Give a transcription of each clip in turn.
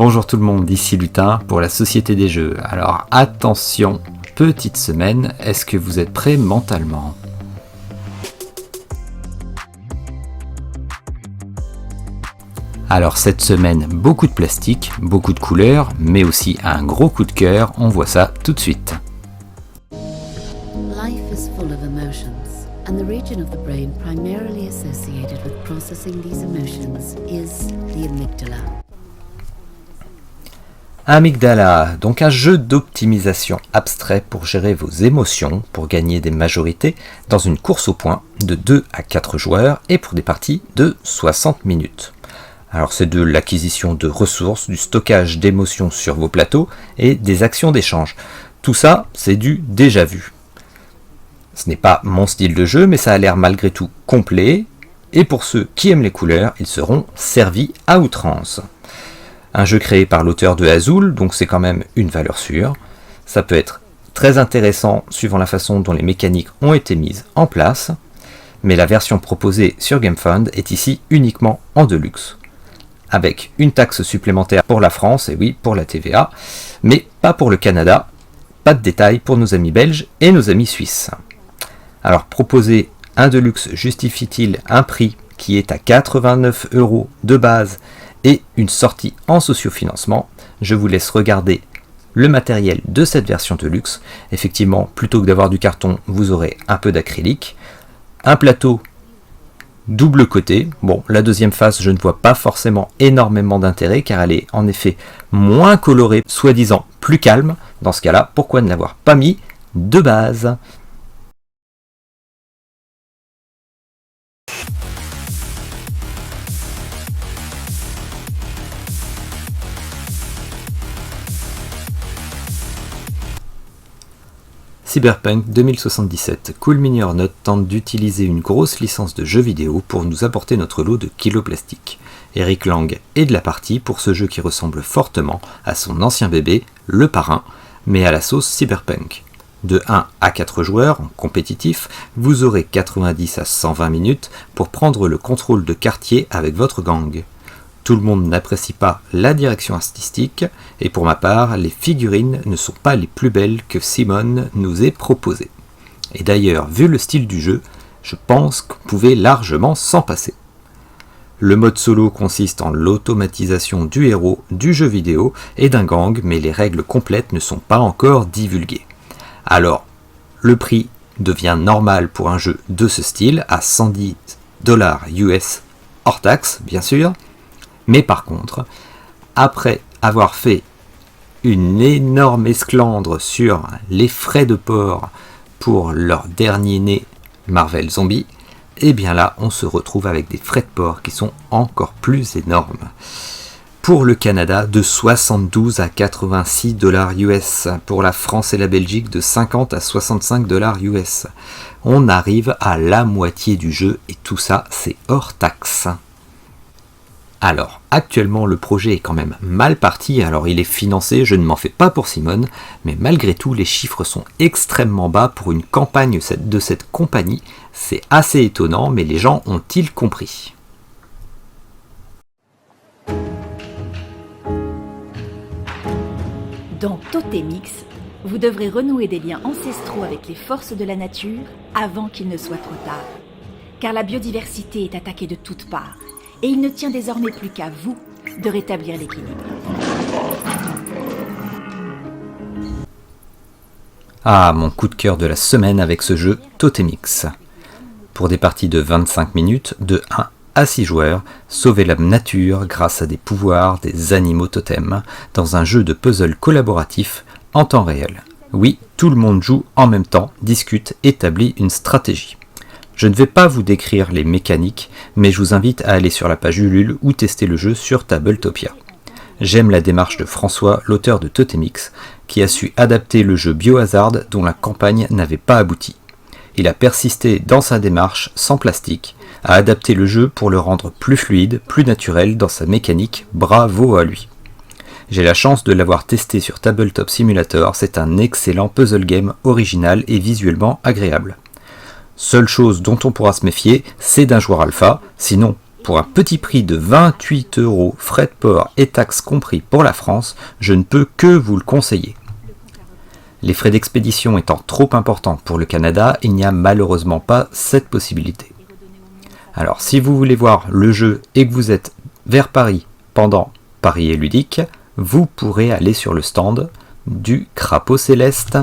Bonjour tout le monde, ici Lutin pour la Société des Jeux. Alors attention, petite semaine, est-ce que vous êtes prêts mentalement ? Alors cette semaine, beaucoup de plastique, beaucoup de couleurs, mais aussi un gros coup de cœur, on voit ça tout de suite. Life is full of emotions, and the region of the brain primarily associated with processing these emotions is the amygdala. Amygdala, donc un jeu d'optimisation abstrait pour gérer vos émotions, pour gagner des majorités dans une course au point de 2 à 4 joueurs et pour des parties de 60 minutes. Alors c'est de l'acquisition de ressources, du stockage d'émotions sur vos plateaux et des actions d'échange. Tout ça, c'est du déjà vu. Ce n'est pas mon style de jeu, mais ça a l'air malgré tout complet, et pour ceux qui aiment les couleurs, ils seront servis à outrance. Un jeu créé par l'auteur de Azul, donc c'est quand même une valeur sûre. Ça peut être très intéressant suivant la façon dont les mécaniques ont été mises en place, mais la version proposée sur GameFound est ici uniquement en deluxe, avec une taxe supplémentaire pour la France, et oui, pour la TVA, mais pas pour le Canada, pas de détails pour nos amis belges et nos amis suisses. Alors proposer un deluxe justifie-t-il un prix qui est à 89 € de base et une sortie en sociofinancement? Je vous laisse regarder le matériel de cette version de luxe. Effectivement, plutôt que d'avoir du carton, vous aurez un peu d'acrylique, un plateau double côté. Bon, la deuxième face, je ne vois pas forcément énormément d'intérêt car elle est en effet moins colorée, soi-disant plus calme. Dans ce cas-là, pourquoi ne l'avoir pas mis de base ? Cyberpunk 2077, Cool Mini or Not tente d'utiliser une grosse licence de jeux vidéo pour nous apporter notre lot de kiloplastique. Eric Lang est de la partie pour ce jeu qui ressemble fortement à son ancien bébé, Le Parrain, mais à la sauce Cyberpunk. De 1 à 4 joueurs, en compétitif, vous aurez 90 à 120 minutes pour prendre le contrôle de quartier avec votre gang. Tout le monde n'apprécie pas la direction artistique, et pour ma part, les figurines ne sont pas les plus belles que Simone nous ait proposées. Et d'ailleurs, vu le style du jeu, je pense qu'on pouvait largement s'en passer. Le mode solo consiste en l'automatisation du héros, du jeu vidéo et d'un gang, mais les règles complètes ne sont pas encore divulguées. Alors, le prix devient normal pour un jeu de ce style, à 110 $ US hors taxe, bien sûr. Mais par contre, après avoir fait une énorme esclandre sur les frais de port pour leur dernier né Marvel Zombie, et bien là on se retrouve avec des frais de port qui sont encore plus énormes. Pour le Canada, de 72 à 86 $ US, pour la France et la Belgique de 50 à 65 $ US. On arrive à la moitié du jeu et tout ça c'est hors taxe. Alors, actuellement, le projet est quand même mal parti, alors il est financé, je ne m'en fais pas pour Simone, mais malgré tout, les chiffres sont extrêmement bas pour une campagne de cette compagnie. C'est assez étonnant, mais les gens ont-ils compris ? Dans Totemix, vous devrez renouer des liens ancestraux avec les forces de la nature avant qu'il ne soit trop tard. Car la biodiversité est attaquée de toutes parts. Et il ne tient désormais plus qu'à vous de rétablir l'équilibre. Ah, mon coup de cœur de la semaine avec ce jeu Totemix. Pour des parties de 25 minutes, de 1 à 6 joueurs, sauvez la nature grâce à des pouvoirs des animaux totems dans un jeu de puzzle collaboratif en temps réel. Oui, tout le monde joue en même temps, discute, établit une stratégie. Je ne vais pas vous décrire les mécaniques, mais je vous invite à aller sur la page Ulule ou tester le jeu sur Tabletopia. J'aime la démarche de François, l'auteur de Totemix, qui a su adapter le jeu Biohazard dont la campagne n'avait pas abouti. Il a persisté dans sa démarche sans plastique, à adapter le jeu pour le rendre plus fluide, plus naturel dans sa mécanique, bravo à lui. J'ai la chance de l'avoir testé sur Tabletop Simulator, c'est un excellent puzzle game original et visuellement agréable. Seule chose dont on pourra se méfier, c'est d'un joueur alpha, sinon pour un petit prix de 28 €, frais de port et taxes compris pour la France, je ne peux que vous le conseiller. Les frais d'expédition étant trop importants pour le Canada, il n'y a malheureusement pas cette possibilité. Alors si vous voulez voir le jeu et que vous êtes vers Paris pendant Paris et Ludique, vous pourrez aller sur le stand du Crapaud Céleste.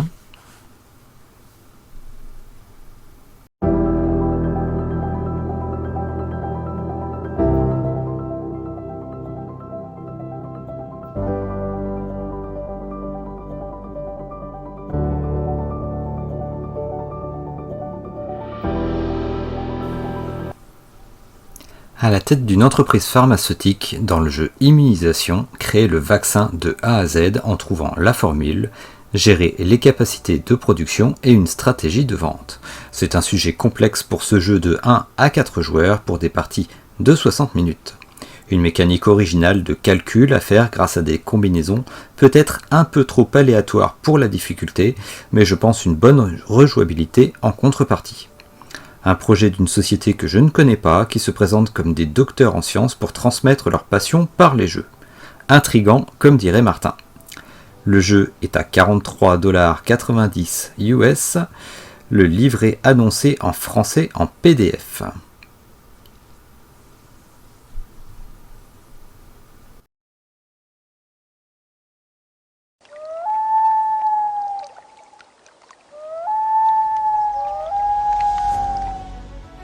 À la tête d'une entreprise pharmaceutique dans le jeu Immunisation, créer le vaccin de A à Z en trouvant la formule, gérer les capacités de production et une stratégie de vente. C'est un sujet complexe pour ce jeu de 1 à 4 joueurs pour des parties de 60 minutes. Une mécanique originale de calcul à faire grâce à des combinaisons peut-être un peu trop aléatoires pour la difficulté, mais je pense une bonne rejouabilité en contrepartie. Un projet d'une société que je ne connais pas, qui se présente comme des docteurs en sciences pour transmettre leur passion par les jeux. Intriguant, comme dirait Martin. Le jeu est à 43,90 $ US, le livret annoncé en français en PDF.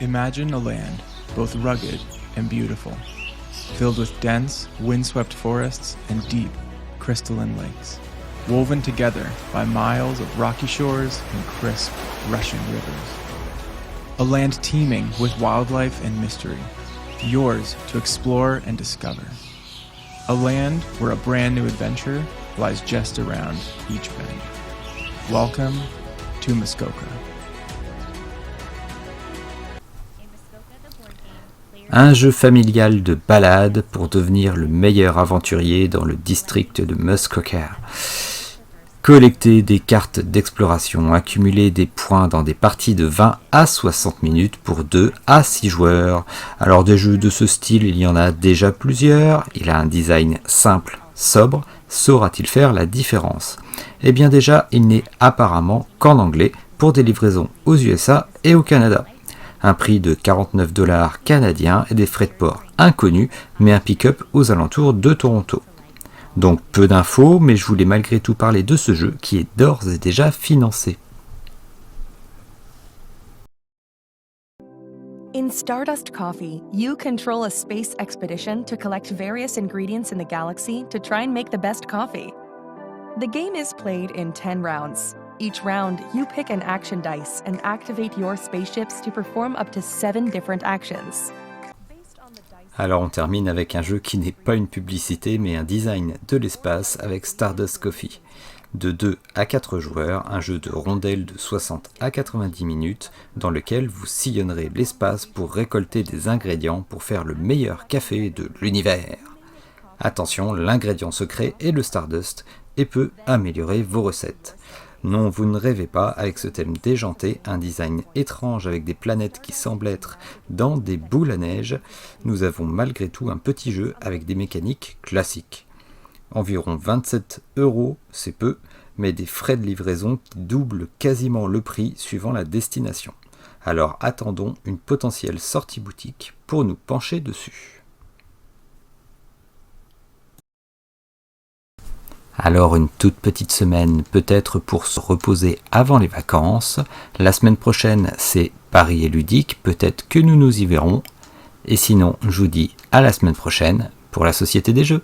Imagine a land, both rugged and beautiful, filled with dense, windswept forests and deep, crystalline lakes, woven together by miles of rocky shores and crisp, rushing rivers. A land teeming with wildlife and mystery, yours to explore and discover. A land where a brand new adventure lies just around each bend. Welcome to Muskoka. Un jeu familial de balade pour devenir le meilleur aventurier dans le district de Muskoka. Collecter des cartes d'exploration, accumuler des points dans des parties de 20 à 60 minutes pour 2 à 6 joueurs. Alors des jeux de ce style, il y en a déjà plusieurs. Il a un design simple, sobre. Saura-t-il faire la différence? Eh bien déjà, il n'est apparemment qu'en anglais pour des livraisons aux USA et au Canada. Un prix de 49 $ canadiens et des frais de port inconnus, mais un pick-up aux alentours de Toronto. Donc peu d'infos, mais je voulais malgré tout parler de ce jeu qui est d'ores et déjà financé. In Stardust Coffee, you control a space expedition to collect various ingredients in the galaxy to try and make the best coffee. The game is played in 10 rounds. Each round, you pick an action dice and activate your spaceships to perform up to 7 different actions. Alors on termine avec un jeu qui n'est pas une publicité mais un design de l'espace avec Stardust Coffee. De 2 à 4 joueurs, un jeu de rondelles de 60 à 90 minutes dans lequel vous sillonnerez l'espace pour récolter des ingrédients pour faire le meilleur café de l'univers. Attention, l'ingrédient secret est le Stardust et peut améliorer vos recettes. Non, vous ne rêvez pas, avec ce thème déjanté, un design étrange avec des planètes qui semblent être dans des boules à neige, nous avons malgré tout un petit jeu avec des mécaniques classiques. Environ 27 €, c'est peu, mais des frais de livraison qui doublent quasiment le prix suivant la destination. Alors attendons une potentielle sortie boutique pour nous pencher dessus. Alors une toute petite semaine peut-être pour se reposer avant les vacances. La semaine prochaine c'est Paris et Ludique, peut-être que nous nous y verrons. Et sinon je vous dis à la semaine prochaine pour la Société des Jeux.